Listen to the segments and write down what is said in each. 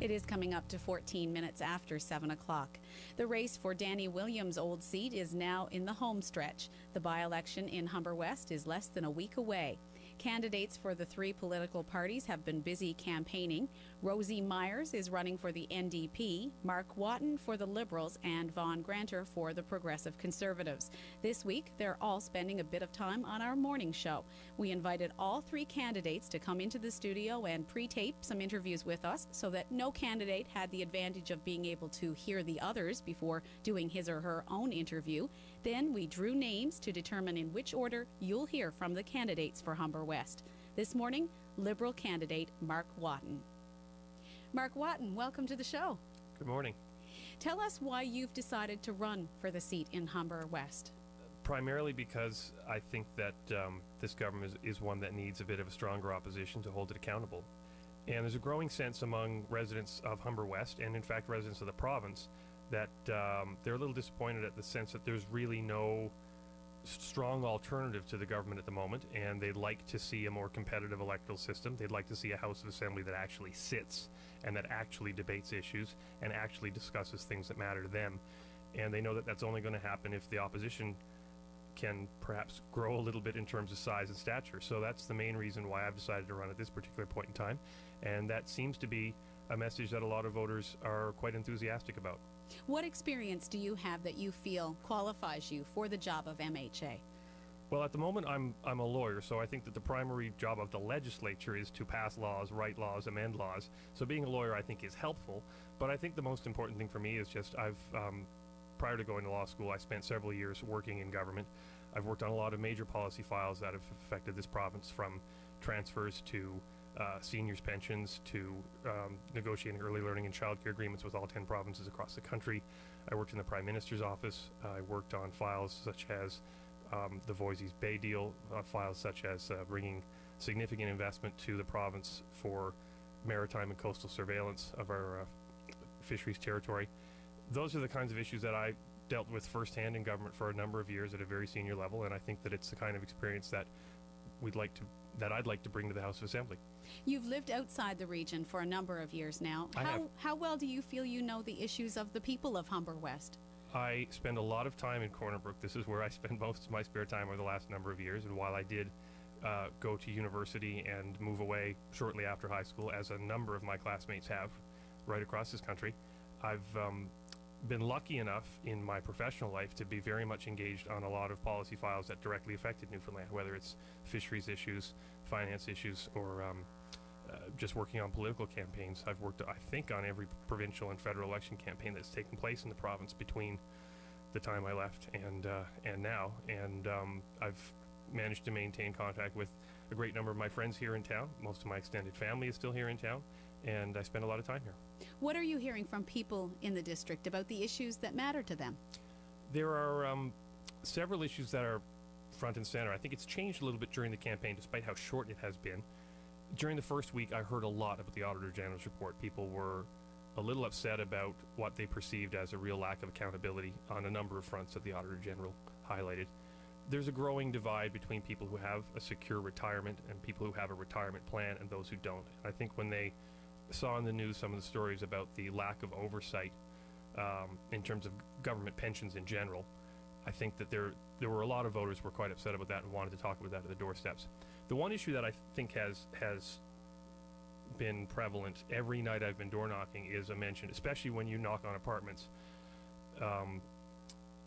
It is coming up to 14 minutes after 7 o'clock. The race for Danny Williams' old seat is now in the home stretch. The by-election in Humber West is less than a week away. Candidates for the three political parties have been busy campaigning. Rosie Myers is running for the NDP, Mark Watton for the Liberals, and Vaughn Granter for the Progressive Conservatives. This week, they're all spending a bit of time on our morning show. We invited all three candidates to come into the studio and pre-tape some interviews with us so that no candidate had the advantage of being able to hear the others before doing his or her own interview. Then we drew names to determine in which order you'll hear from the candidates for Humber West. This morning, Liberal candidate Mark Watton. Mark Watton, welcome to the show. Good morning. Tell us why you've decided to run for the seat in Humber West. Primarily because I think that this government is one that needs a bit of a stronger opposition to hold it accountable. And there's a growing sense among residents of Humber West, and in fact residents of the province, that they're a little disappointed at the sense that there's really no strong alternative to the government at the moment, and they'd like to see a more competitive electoral system. They'd like to see a House of Assembly that actually sits and that actually debates issues and actually discusses things that matter to them. And they know that that's only going to happen if the opposition can perhaps grow a little bit in terms of size and stature. So that's the main reason why I've decided to run at this particular point in time, and that seems to be a message that a lot of voters are quite enthusiastic about. What experience do you have that you feel qualifies you for the job of MHA? Well, at the moment I'm a lawyer, so I think that the primary job of the legislature is to pass laws, write laws, amend laws. So being a lawyer I think is helpful, but I think the most important thing for me is just prior to going to law school, I spent several years working in government. I've worked on a lot of major policy files that have affected this province, from transfers to seniors' pensions to negotiating early learning and childcare agreements with all 10 provinces across the country. I worked in the Prime Minister's office. I worked on files such as the Voisey's Bay deal, files such as bringing significant investment to the province for maritime and coastal surveillance of our fisheries territory. Those are the kinds of issues that I dealt with firsthand in government for a number of years at a very senior level, and I think that it's the kind of experience that I'd like to bring to the House of Assembly. You've lived outside the region for a number of years now. How well do you feel you know the issues of the people of Humber West? I spend a lot of time in Corner Brook. This is where I spend most of my spare time over the last number of years, and while I did go to university and move away shortly after high school, as a number of my classmates have right across this country, I've been lucky enough in my professional life to be very much engaged on a lot of policy files that directly affected Newfoundland, whether it's fisheries issues, finance issues, or just working on political campaigns. I've worked, I think, on every provincial and federal election campaign that's taken place in the province between the time I left and now, and I've managed to maintain contact with a great number of my friends here in town. Most of my extended family is still here in town, and I spend a lot of time here. What are you hearing from people in the district about the issues that matter to them? There are several issues that are front and center. I think it's changed a little bit during the campaign, despite how short it has been. During the first week, I heard a lot about the Auditor General's report. People were a little upset about what they perceived as a real lack of accountability on a number of fronts that the Auditor General highlighted. There's a growing divide between people who have a secure retirement and people who have a retirement plan and those who don't. I think when they saw in the news some of the stories about the lack of oversight in terms of government pensions in general, I think that there were a lot of voters who were quite upset about that and wanted to talk about that at the doorsteps. The one issue that I think has been prevalent every night I've been door knocking is a mention, especially when you knock on apartments,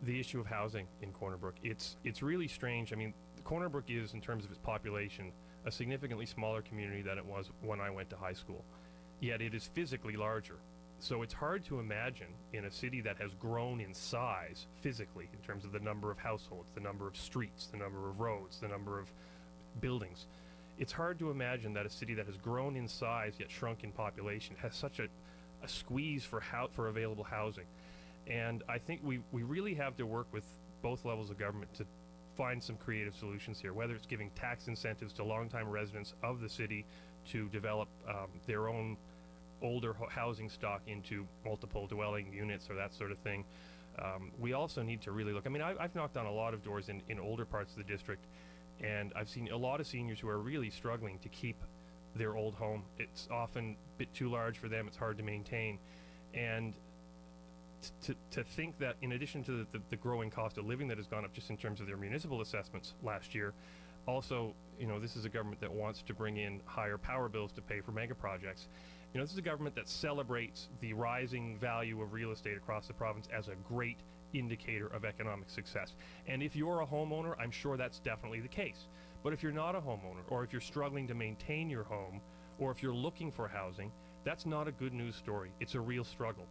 the issue of housing in Corner Brook. It's really strange. I mean, Corner Brook is, in terms of its population, a significantly smaller community than it was when I went to high school. Yet it is physically larger. So it's hard to imagine in a city that has grown in size physically, in terms of the number of households, the number of streets, the number of roads, the number of buildings. It's hard to imagine that a city that has grown in size yet shrunk in population has such a squeeze for available housing. And I think we really have to work with both levels of government to find some creative solutions here, whether it's giving tax incentives to longtime residents of the city to develop their own older housing stock into multiple dwelling units or that sort of thing. We also need to really look. I mean, I've knocked on a lot of doors in older parts of the district, and I've seen a lot of seniors who are really struggling to keep their old home. It's often a bit too large for them. It's hard to maintain. And to think that in addition to the growing cost of living that has gone up just in terms of their municipal assessments last year, also, this is a government that wants to bring in higher power bills to pay for mega projects. This is a government that celebrates the rising value of real estate across the province as a great indicator of economic success. And if you're a homeowner, I'm sure that's definitely the case. But if you're not a homeowner, or if you're struggling to maintain your home, or if you're looking for housing, that's not a good news story. It's a real struggle.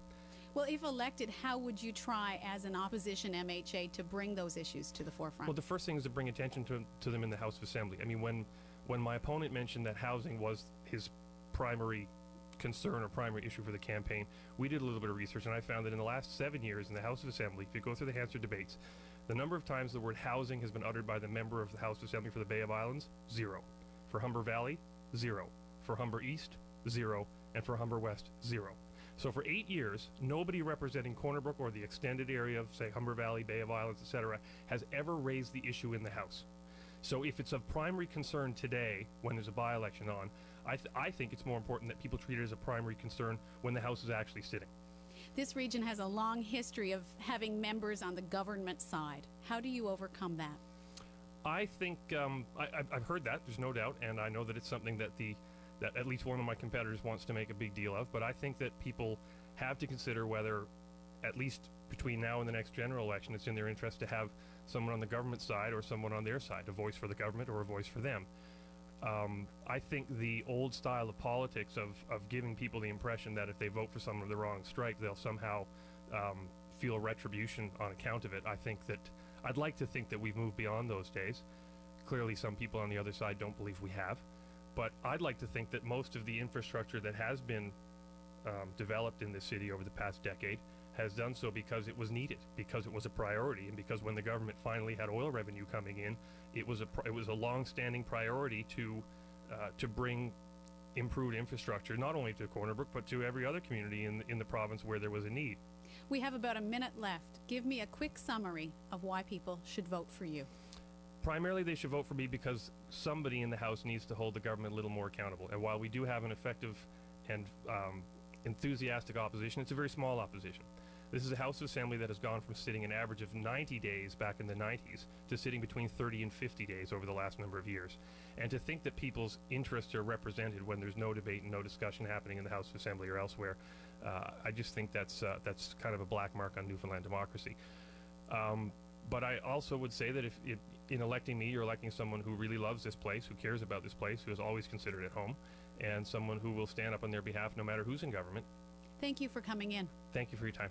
Well, if elected, how would you try as an opposition MHA to bring those issues to the forefront? Well, the first thing is to bring attention to them in the House of Assembly. I mean, when my opponent mentioned that housing was his primary concern or primary issue for the campaign, we did a little bit of research, and I found that in the last 7 years in the House of Assembly, if you go through the Hansard debates, the number of times the word housing has been uttered by the member of the House of Assembly for the Bay of Islands, 0. For Humber Valley, 0. For Humber East, 0. And for Humber West, 0. So for 8 years, nobody representing Corner Brook or the extended area of, say, Humber Valley, Bay of Islands, etc., has ever raised the issue in the House. So if it's of primary concern today, when there's a by-election on, I think it's more important that people treat it as a primary concern when the House is actually sitting. This region has a long history of having members on the government side. How do you overcome that? I think I've heard that, there's no doubt, and I know that it's something that that at least one of my competitors wants to make a big deal of, but I think that people have to consider whether, at least between now and the next general election, it's in their interest to have someone on the government side or someone on their side, a voice for the government or a voice for them. I think the old style of politics of giving people the impression that if they vote for someone of the wrong strike, they'll somehow feel retribution on account of it. I'd like to think that we've moved beyond those days. Clearly some people on the other side don't believe we have. But I'd like to think that most of the infrastructure that has been developed in this city over the past decade has done so because it was needed, because it was a priority, and because when the government finally had oil revenue coming in, it was a long-standing priority to bring improved infrastructure not only to Corner Brook but to every other community in the province where there was a need. We have about a minute left. Give me a quick summary of why people should vote for you. Primarily, they should vote for me because somebody in the House needs to hold the government a little more accountable. And while we do have an effective and enthusiastic opposition, it's a very small opposition. This is a House of Assembly that has gone from sitting an average of 90 days back in the 90s to sitting between 30 and 50 days over the last number of years. And to think that people's interests are represented when there's no debate and no discussion happening in the House of Assembly or elsewhere, I just think that's kind of a black mark on Newfoundland democracy. But I also would say that if in electing me, you're electing someone who really loves this place, who cares about this place, who has always considered it home, and someone who will stand up on their behalf no matter who's in government. Thank you for coming in. Thank you for your time.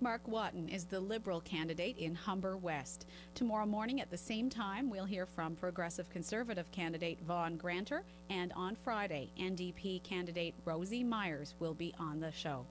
Mark Watton is the Liberal candidate in Humber West. Tomorrow morning at the same time, we'll hear from Progressive Conservative candidate Vaughn Granter, and on Friday, NDP candidate Rosie Myers will be on the show.